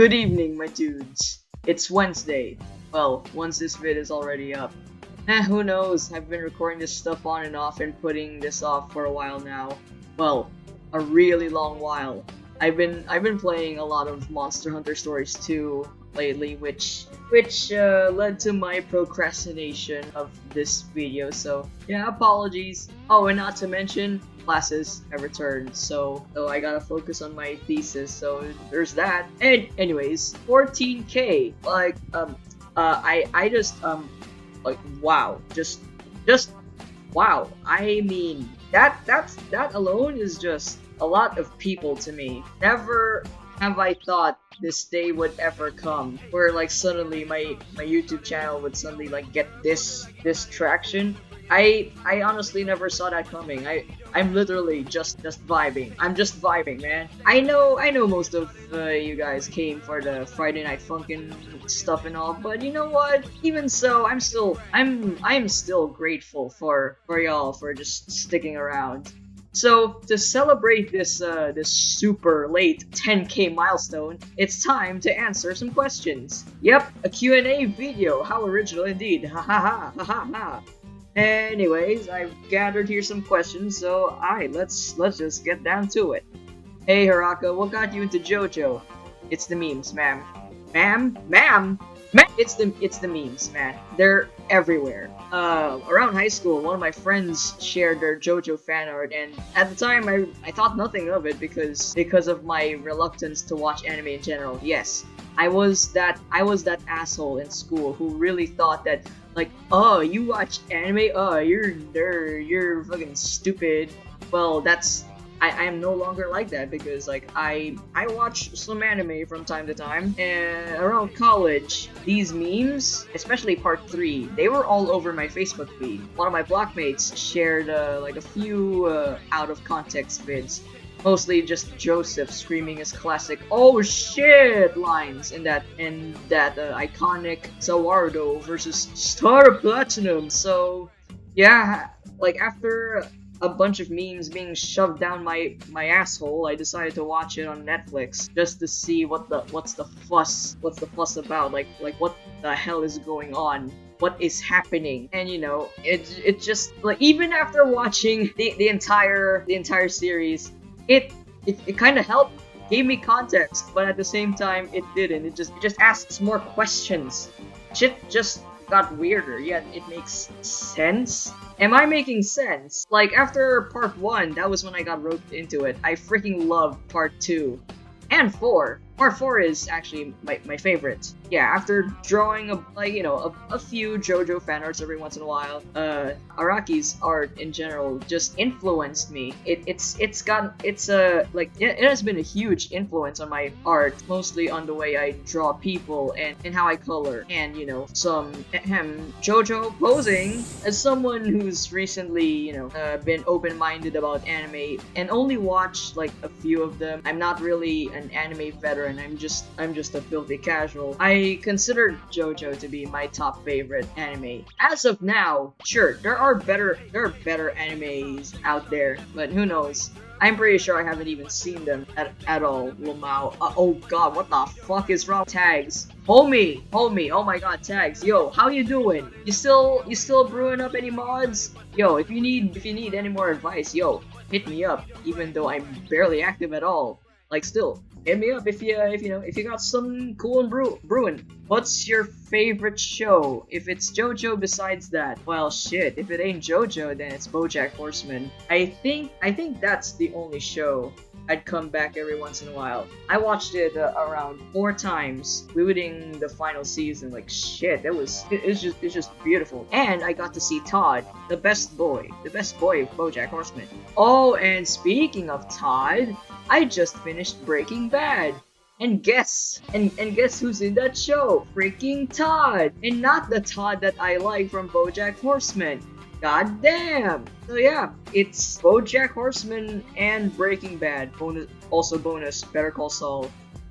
Good evening, my dudes. It's Wednesday. Well, once this vid is already up. Who knows? I've been recording this stuff on and off and putting this off for a while now. Well, a really long while. I've been playing a lot of Monster Hunter Stories 2 lately, which led to my procrastination of this video. So yeah, apologies. Oh, and not to mention, classes have returned, so I gotta focus on my thesis. So there's that. And anyways, 14K. Like I just like wow, just wow. I mean that alone is just a lot of people to me. Never have I thought this day would ever come where like suddenly my YouTube channel would suddenly like get this traction. I honestly never saw that coming. I'm literally just vibing. I'm just vibing, man. I know most of you guys came for the Friday Night Funkin' stuff and all, but you know what? Even so, I'm still grateful for y'all for just sticking around. So to celebrate this super late 10K milestone, it's time to answer some questions. Yep, a Q&A video. How original indeed. Ha ha ha ha ha ha. Anyways, I've gathered here some questions, so alright, let's just get down to it. Hey Haraka, what got you into JoJo? It's the memes, ma'am. Ma'am? It's the memes, man. They're everywhere. Around high school, one of my friends shared their JoJo fan art, and at the time I thought nothing of it because of my reluctance to watch anime in general. Yes, I was that asshole in school who really thought that like, oh, you watch anime? Oh, you're fucking stupid. Well, I am no longer like that because like I watch some anime from time to time, and around college these memes, especially part 3, they were all over my Facebook feed. One of my blockmates shared like a few out of context vids, mostly just Joseph screaming his classic "oh shit" lines in that iconic Zawardo versus Star Platinum. So yeah, like after a bunch of memes being shoved down my asshole, I decided to watch it on Netflix just to see what's the fuss about, like what the hell is going on, what is happening. And you know, it just like even after watching the entire series, it kind of helped, gave me context, but at the same time it didn't. It just asks more questions. Shit just got weirder, yet it makes sense. Am I making sense? Like, after part 1, that was when I got roped into it. I freaking loved part 2 and 4. Part 4 is actually my favorite. Yeah, after drawing a few JoJo fan arts every once in a while, Araki's art in general just influenced me. It has been a huge influence on my art, mostly on the way I draw people and how I color, and you know, some JoJo posing. As someone who's recently been open-minded about anime and only watched like a few of them, I'm not really an anime veteran. I'm just a filthy casual. I consider JoJo to be my top favorite anime. As of now, sure, there are better animes out there, but who knows? I'm pretty sure I haven't even seen them at all. Lamau. Oh god, what the fuck is wrong? Tags. Homie, oh my god, Tags. Yo, how you doing? You still brewing up any mods? Yo, if you need any more advice, yo, hit me up, even though I'm barely active at all. Like, still, hit me up if you got something cool and brewing. What's your favorite show? If it's JoJo besides that, well shit, if it ain't JoJo, then it's BoJack Horseman. I think that's the only show I'd come back every once in a while. I watched it around 4 times, including the final season. Like shit, it's just beautiful. And I got to see Todd, the best boy of BoJack Horseman. Oh, and speaking of Todd, I just finished Breaking Bad. And guess who's in that show? Freaking Todd! And not the Todd that I like from BoJack Horseman. God damn! So yeah, it's BoJack Horseman and Breaking Bad. Bonus, Better Call Saul.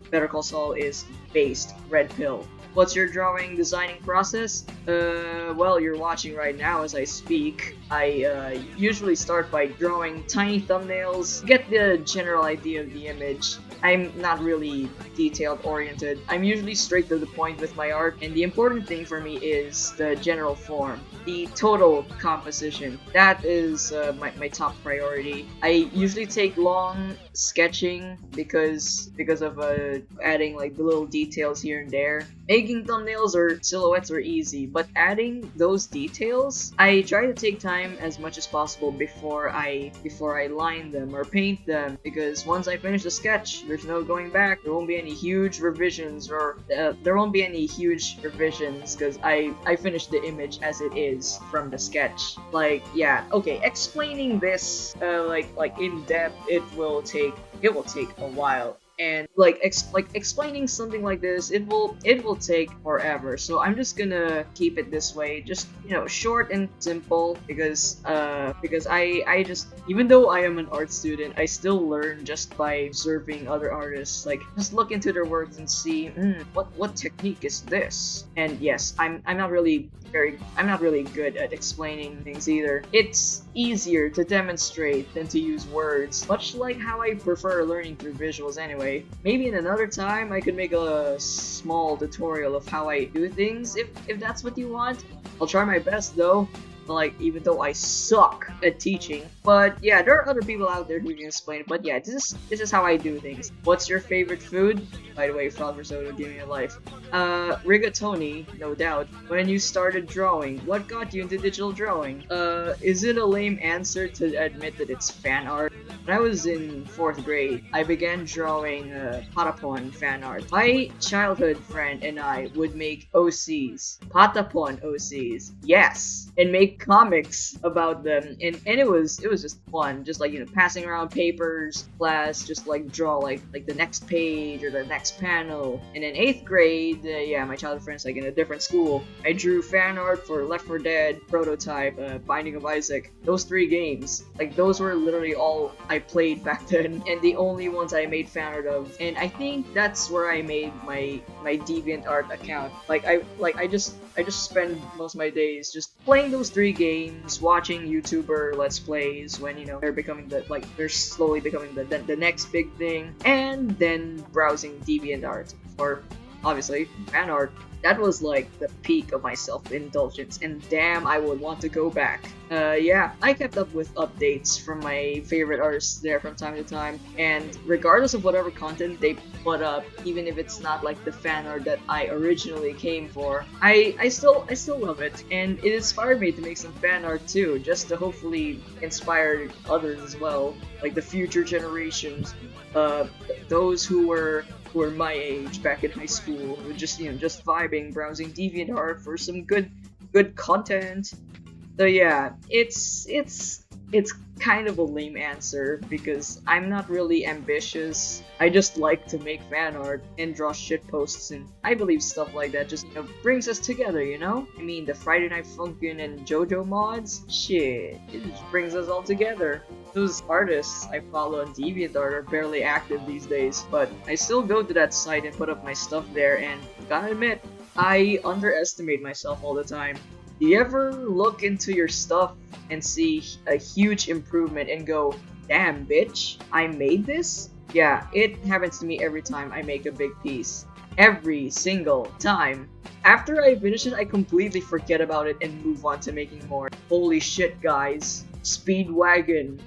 Better Call Saul is based. Red pill. What's your drawing designing process? Well, you're watching right now as I speak. I usually start by drawing tiny thumbnails, get the general idea of the image. I'm not really detailed oriented. I'm usually straight to the point with my art, and the important thing for me is the general form, the total composition. That is my top priority. I usually take long sketching because of adding like the little details here and there. Making thumbnails or silhouettes are easy, but adding those details, I try to take time as much as possible before I line them or paint them, because once I finish the sketch, there's no going back. There won't be any huge revisions, because I finished the image as it is from the sketch. Like, yeah, okay, explaining this like in depth, it will take a while. And explaining something like this, it will take forever. So I'm just gonna keep it this way, just short and simple, because I just, even though I am an art student, I still learn just by observing other artists. Like, just look into their works and see, what technique is this? And yes, I'm not really good at explaining things either. It's easier to demonstrate than to use words, much like how I prefer learning through visuals anyway. Maybe in another time I could make a small tutorial of how I do things, if that's what you want. I'll try my best though. Like, even though I suck at teaching. But yeah, there are other people out there who can explain it. But yeah, this is how I do things. What's your favorite food? By the way, Frog Risotto, give me a life. Rigatoni, no doubt. When you started drawing, what got you into digital drawing? Is it a lame answer to admit that it's fan art? When I was in 4th grade, I began drawing Patapon fan art. My childhood friend and I would make OCs, Patapon OCs, yes, and make comics about them, and it was just fun, just like passing around papers, class, just like draw like the next page or the next panel. And in 8th grade, yeah, my childhood friends, like in a different school, I drew fan art for Left 4 Dead, Prototype, Binding of Isaac. Those 3 games, like those were literally all I played back then, and the only ones I made fan art of. And I think that's where I made my DeviantArt account. I just spend most of my days just playing those 3 games, watching YouTuber Let's Plays when they're slowly becoming the next big thing, and then browsing DeviantArt for obviously fan art. That was like the peak of my self-indulgence, and damn, I would want to go back. Yeah, I kept up with updates from my favorite artists there from time to time, and regardless of whatever content they put up, even if it's not like the fan art that I originally came for, I still love it, and it inspired me to make some fan art too, just to hopefully inspire others as well, like the future generations, those who were my age back in high school, just vibing, browsing DeviantArt for some good content. So yeah, it's kind of a lame answer because I'm not really ambitious. I just like to make fan art and draw shit posts, and I believe stuff like that just brings us together, I mean, the Friday Night Funkin' and JoJo mods, shit, it just brings us all together. Those artists I follow on DeviantArt are barely active these days, but I still go to that site and put up my stuff there, and gotta admit, I underestimate myself all the time. Do you ever look into your stuff and see a huge improvement and go, damn bitch, I made this? Yeah, it happens to me every time I make a big piece. Every single time. After I finish it, I completely forget about it and move on to making more. Holy shit, guys. Speedwagon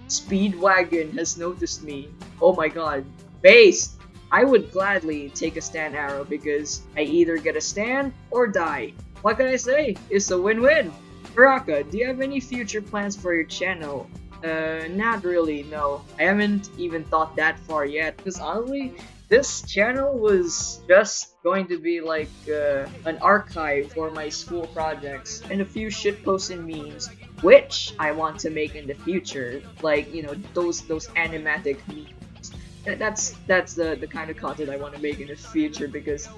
has noticed me. Oh my god. Based! I would gladly take a stand arrow because I either get a stand or die. What can I say? It's a win-win. Baraka, do you have any future plans for your channel? Not really, no. I haven't even thought that far yet, because honestly, this channel was just going to be like an archive for my school projects and a few shitposts and memes, which I want to make in the future, like those animatic memes. That's the kind of content I want to make in the future because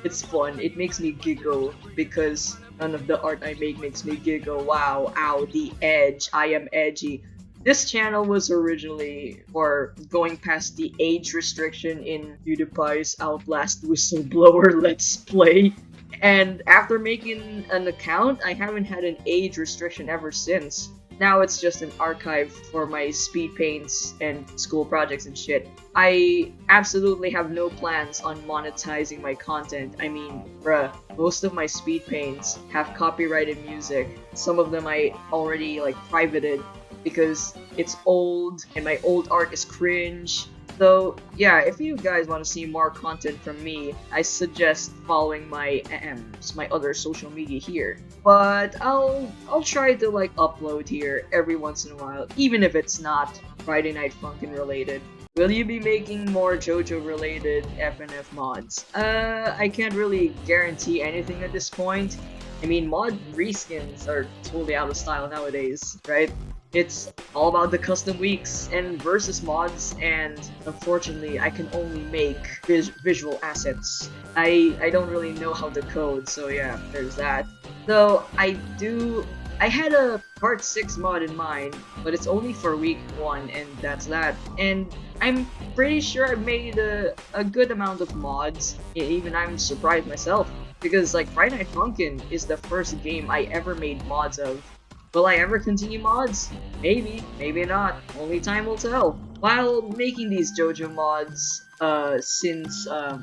it's fun. It makes me giggle because none of the art I make makes me giggle. Wow, ow, the edge. I am edgy. This channel was originally for going past the age restriction in PewDiePie's Outlast Whistleblower Let's Play. And after making an account, I haven't had an age restriction ever since. Now it's just an archive for my speed paints and school projects and shit. I absolutely have no plans on monetizing my content. I mean, bruh, most of my speed paints have copyrighted music. Some of them I already privated because it's old and my old art is cringe. So yeah, if you guys want to see more content from me, I suggest following my my other social media here. But I'll try to upload here every once in a while, even if it's not Friday Night Funkin' related. Will you be making more JoJo related FNF mods? I can't really guarantee anything at this point. I mean, mod reskins are totally out of style nowadays, right? It's all about the custom weeks and versus mods, and unfortunately I can only make visual assets. I don't really know how to code, so yeah, there's that. Though I had a part 6 mod in mind, but it's only for week 1 and that's that. And I'm pretty sure I made a good amount of mods, even I'm surprised myself, because Friday Night Funkin' is the first game I ever made mods of. Will I ever continue mods? Maybe, maybe not. Only time will tell. While making these JoJo mods, since the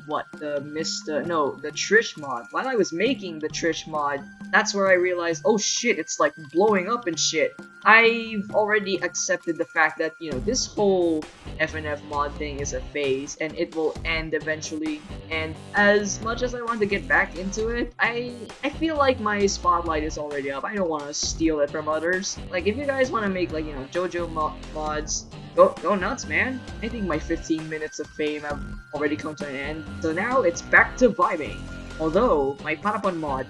Trish mod. While I was making the Trish mod, that's where I realized, oh shit, it's blowing up and shit. I've already accepted the fact that, this whole FNF mod thing is a phase and it will end eventually. And as much as I want to get back into it, I feel like my spotlight is already up. I don't want to steal it from others. If you guys want to make JoJo mods, go nuts, man. I think my 15 minutes of fame have already come to an end. So now it's back to vibing. Although my Patapon mod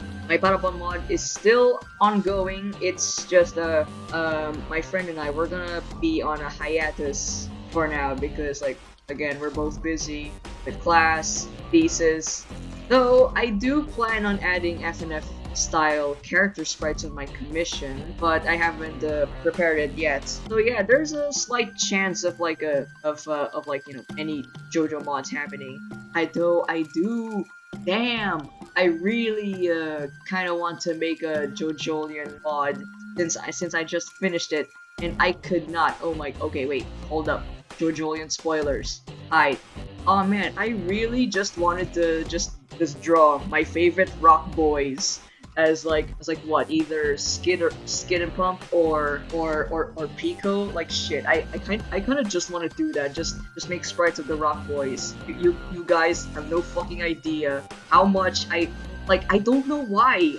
is still ongoing. It's just my friend and I, we're gonna be on a hiatus for now because again, we're both busy with class, thesis. Though I do plan on adding FNF style character sprites on my commission, but I haven't prepared it yet. So yeah, there's a slight chance of any JoJo mods happening. Damn, I really kind of want to make a JoJolian mod since I just finished it and I could not. Okay, wait, hold up. JoJolian spoilers. Oh man, I really just wanted to just draw my favorite rock boys as what, either Skid and Pump or Pico. Shit, I kind of just want to do that. Just make sprites of the Rock Boys. You guys have no fucking idea how much I don't know why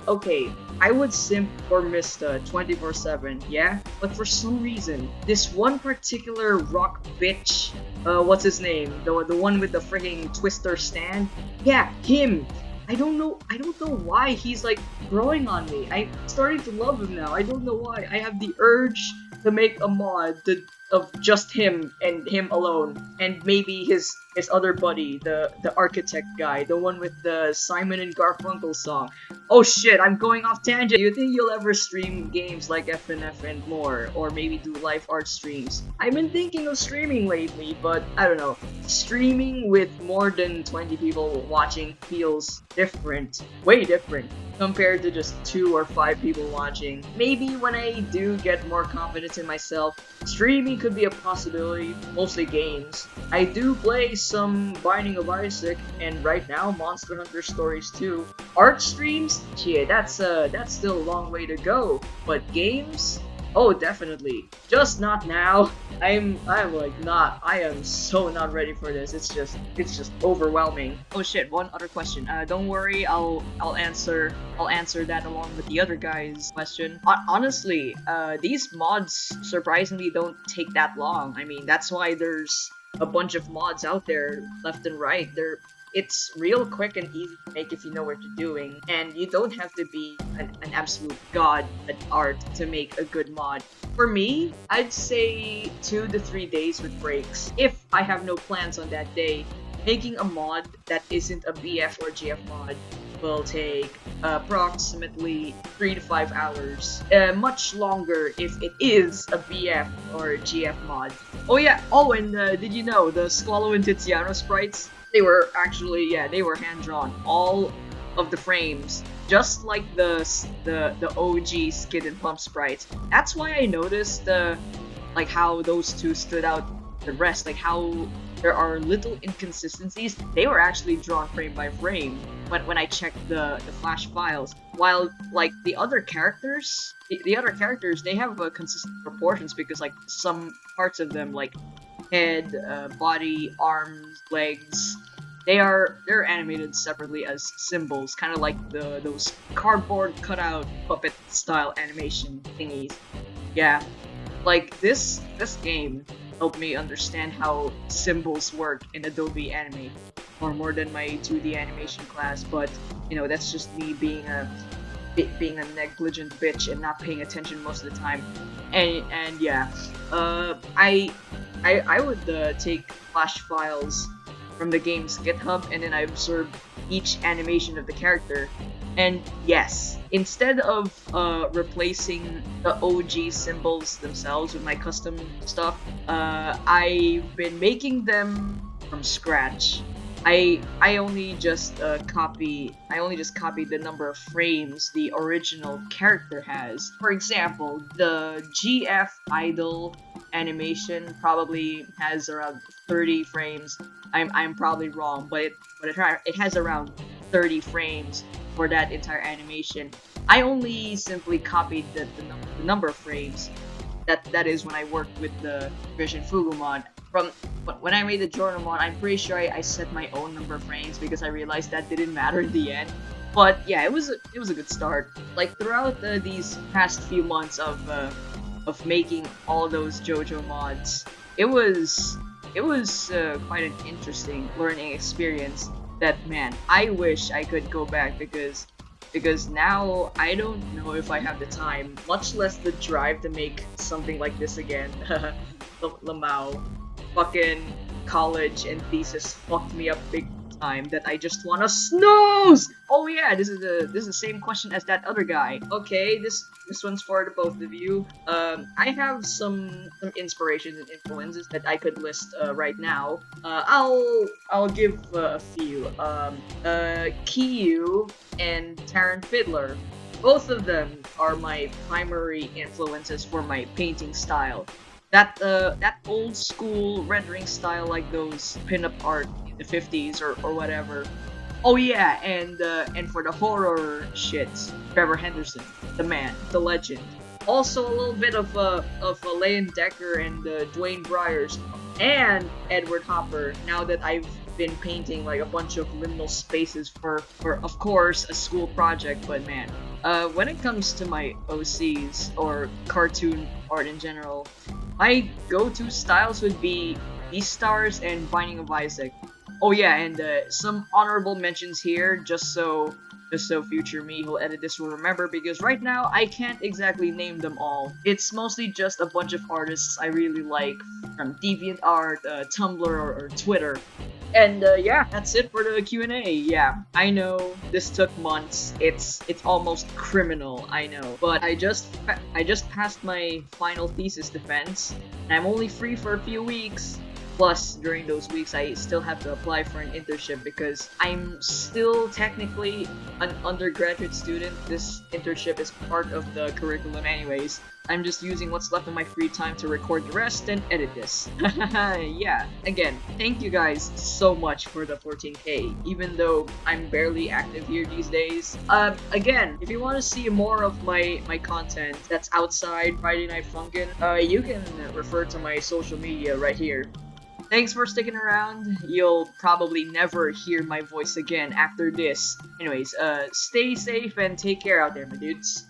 okay, I would simp for Mista 24/7, yeah? But for some reason, this one particular rock bitch, what's his name? The one with the freaking twister stand? Yeah, him! I don't know why he's growing on me. I'm starting to love him now. I don't know why. I have the urge to make a mod of just him and him alone, and maybe his other buddy, the architect guy, the one with the Simon and Garfunkel song. Oh shit, I'm going off tangent. Do you think you'll ever stream games like FNF and more, or maybe do live art streams? I've been thinking of streaming lately, but I don't know. Streaming with more than 20 people watching feels different, way different, compared to just 2 or 5 people watching. Maybe when I do get more confidence in myself, streaming could be a possibility, mostly games. I do play some Binding of Isaac, and right now Monster Hunter Stories 2. Art streams? Shit, that's still a long way to go. But games? Oh, definitely. Just not now. I am so not ready for this. It's just overwhelming. Oh shit, one other question. Don't worry, I'll answer that along with the other guy's question. Honestly, these mods surprisingly don't take that long. I mean, that's why there's a bunch of mods out there left and right. It's real quick and easy to make if you know what you're doing, and you don't have to be an absolute god at art to make a good mod. For me, I'd say 2 to 3 days with breaks. If I have no plans on that day, making a mod that isn't a BF or GF mod will take approximately 3 to 5 hours. Much longer if it is a BF or GF mod. Oh yeah, and did you know the Squalo and Tiziano sprites? They were actually, yeah, they were hand-drawn. All of the frames, just like the OG Skid and Pump sprites. That's why I noticed like how those two stood out the rest, like how there are little inconsistencies. They were actually drawn frame by frame when I checked the flash files, while like the other characters, they have consistent proportions, because like some parts of them, like head, body, arms, legs, they're animated separately as symbols, kind of like those cardboard cutout puppet style animation thingies. Yeah, like this game helped me understand how symbols work in Adobe Animate far more than my 2D animation class. But you know, that's just me being a negligent bitch and not paying attention most of the time. And yeah, I would take flash files from the game's GitHub, and then I absorb each animation of the character. And yes, instead of replacing the OG symbols themselves with my custom stuff, I've been making them from scratch. I only just copied the number of frames the original character has. For example, the GF idol animation probably has around 30 frames. I'm probably wrong, but it has around 30 frames for that entire animation. I only simply copied the number of frames. That is when I worked with the Vision Fugu mod. From when I made the Jordan mod, I'm pretty sure I set my own number of frames because I realized that didn't matter in the end. But yeah, it was a good start. Like throughout these past few months of making all those JoJo mods, it was quite an interesting learning experience. That, man, I wish I could go back, because now I don't know if I have the time, much less the drive, to make something like this again. Lamau, fucking college and thesis fucked me up big time that I just wanna snooze. Oh yeah, this is the same question as that other guy. Okay, this one's for the both of you. I have some inspirations and influences that I could list right now. I'll give a few. Kiyu and Taran Fiddler. Both of them are my primary influences for my painting style. That old school rendering style, like those pinup art in the 50s or whatever. Oh yeah, and for the horror shit, Trevor Henderson, the man, the legend. Also a little bit of Leon Decker and Dwayne Briers and Edward Hopper. Now that I've been painting like a bunch of liminal spaces for of course a school project, but man, when it comes to my OCs or cartoon art in general, my go-to styles would be Beastars and Binding of Isaac. Oh yeah, and some honorable mentions here, just so future me who'll edit this will remember, because right now I can't exactly name them all. It's mostly just a bunch of artists I really like from DeviantArt, Tumblr, or Twitter. And yeah, that's it for the Q&A. Yeah, I know this took months. It's almost criminal, I know. But I just passed my final thesis defense, and I'm only free for a few weeks. Plus, during those weeks, I still have to apply for an internship because I'm still technically an undergraduate student. This internship is part of the curriculum anyways. I'm just using what's left of my free time to record the rest and edit this. Yeah, again, thank you guys so much for the 14k, even though I'm barely active here these days. Again, if you want to see more of my content that's outside Friday Night Funkin', you can refer to my social media right here. Thanks for sticking around. You'll probably never hear my voice again after this. Anyways, stay safe and take care out there, my dudes.